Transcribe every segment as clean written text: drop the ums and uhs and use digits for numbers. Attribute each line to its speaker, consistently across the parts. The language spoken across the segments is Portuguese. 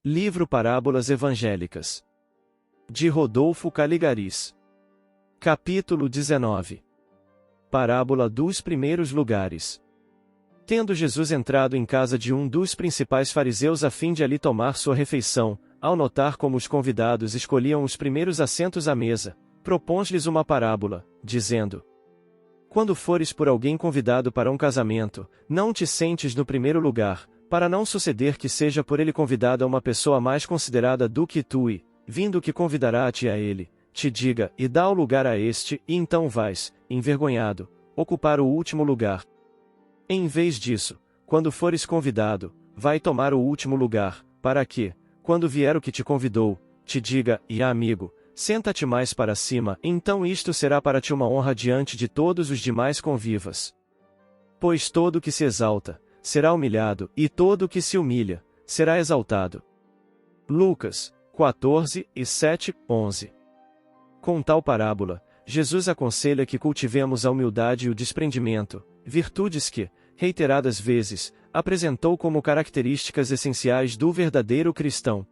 Speaker 1: Livro Parábolas Evangélicas. De Rodolfo Caligaris. Capítulo 19. Parábola dos primeiros lugares. Tendo Jesus entrado em casa de um dos principais fariseus a fim de ali tomar sua refeição, ao notar como os convidados escolhiam os primeiros assentos à mesa, propôs-lhes uma parábola, dizendo: Quando fores por alguém convidado para um casamento, não te sentes no primeiro lugar, para não suceder que seja por ele convidada uma pessoa mais considerada do que tu e, vindo que convidará-te a ele, te diga, e dá o lugar a este, e então vais, envergonhado, ocupar o último lugar. Em vez disso, quando fores convidado, vai tomar o último lugar, para que, quando vier o que te convidou, te diga, e amigo, senta-te mais para cima, então isto será para ti uma honra diante de todos os demais convivas. Pois todo o que se exalta, será humilhado, e todo o que se humilha, será exaltado. Lucas 14, 7, 11. Com tal parábola, Jesus aconselha que cultivemos a humildade e o desprendimento, virtudes que, reiteradas vezes, apresentou como características essenciais do verdadeiro cristão.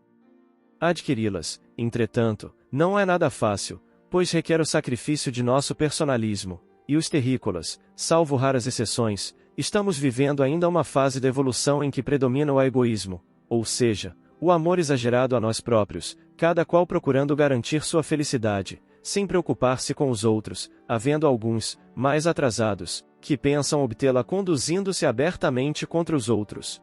Speaker 1: Adquiri-las, entretanto, não é nada fácil, pois requer o sacrifício de nosso personalismo, e os terrícolas, salvo raras exceções, estamos vivendo ainda uma fase da evolução em que predomina o egoísmo, ou seja, o amor exagerado a nós próprios, cada qual procurando garantir sua felicidade, sem preocupar-se com os outros, havendo alguns, mais atrasados, que pensam obtê-la conduzindo-se abertamente contra os outros.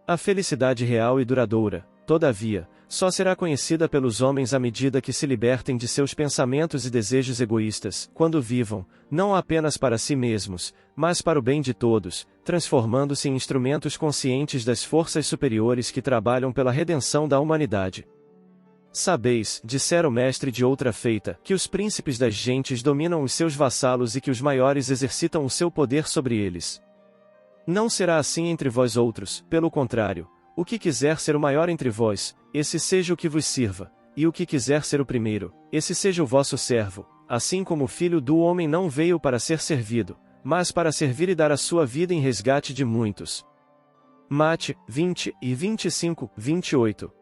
Speaker 1: A felicidade real e duradoura, todavia, só será conhecida pelos homens à medida que se libertem de seus pensamentos e desejos egoístas, quando vivam, não apenas para si mesmos, mas para o bem de todos, transformando-se em instrumentos conscientes das forças superiores que trabalham pela redenção da humanidade. Sabeis, dissera o mestre de outra feita, que os príncipes das gentes dominam os seus vassalos e que os maiores exercitam o seu poder sobre eles. Não será assim entre vós outros, pelo contrário, o que quiser ser o maior entre vós, esse seja o que vos sirva, e o que quiser ser o primeiro, esse seja o vosso servo, assim como o Filho do Homem não veio para ser servido, mas para servir e dar a sua vida em resgate de muitos. Mate 20 e 25, 28.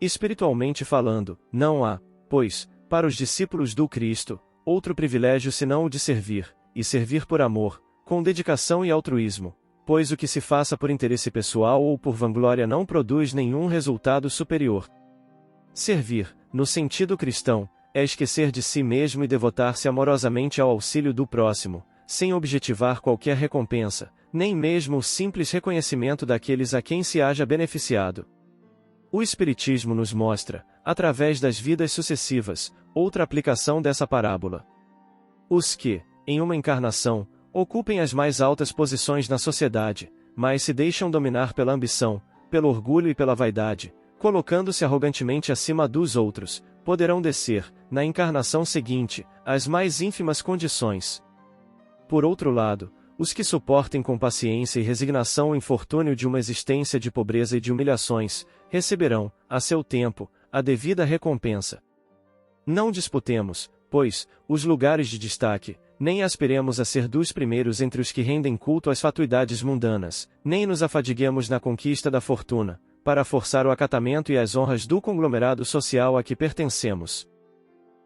Speaker 1: Espiritualmente falando, não há, pois, para os discípulos do Cristo, outro privilégio senão o de servir, e servir por amor, com dedicação e altruísmo, pois o que se faça por interesse pessoal ou por vanglória não produz nenhum resultado superior. Servir, no sentido cristão, é esquecer de si mesmo e devotar-se amorosamente ao auxílio do próximo, sem objetivar qualquer recompensa, nem mesmo o simples reconhecimento daqueles a quem se haja beneficiado. O Espiritismo nos mostra, através das vidas sucessivas, outra aplicação dessa parábola. Os que, em uma encarnação, ocupem as mais altas posições na sociedade, mas se deixam dominar pela ambição, pelo orgulho e pela vaidade, colocando-se arrogantemente acima dos outros, poderão descer, na encarnação seguinte, às mais ínfimas condições. Por outro lado, os que suportem com paciência e resignação o infortúnio de uma existência de pobreza e de humilhações, receberão, a seu tempo, a devida recompensa. Não disputemos, pois, os lugares de destaque, nem aspiremos a ser dos primeiros entre os que rendem culto às fatuidades mundanas, nem nos afadiguemos na conquista da fortuna, para forçar o acatamento e as honras do conglomerado social a que pertencemos.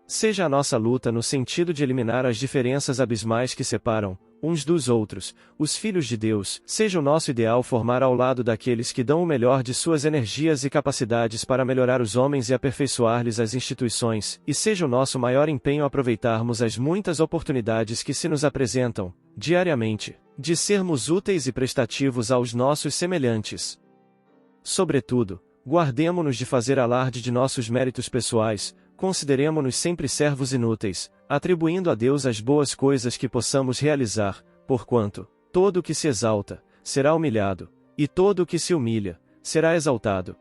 Speaker 1: Seja a nossa luta no sentido de eliminar as diferenças abismais que separam, uns dos outros, os filhos de Deus, seja o nosso ideal formar ao lado daqueles que dão o melhor de suas energias e capacidades para melhorar os homens e aperfeiçoar-lhes as instituições, e seja o nosso maior empenho aproveitarmos as muitas oportunidades que se nos apresentam, diariamente, de sermos úteis e prestativos aos nossos semelhantes. Sobretudo, guardemo-nos de fazer alarde de nossos méritos pessoais, consideremo-nos sempre servos inúteis, atribuindo a Deus as boas coisas que possamos realizar, porquanto, todo o que se exalta, será humilhado, e todo o que se humilha, será exaltado.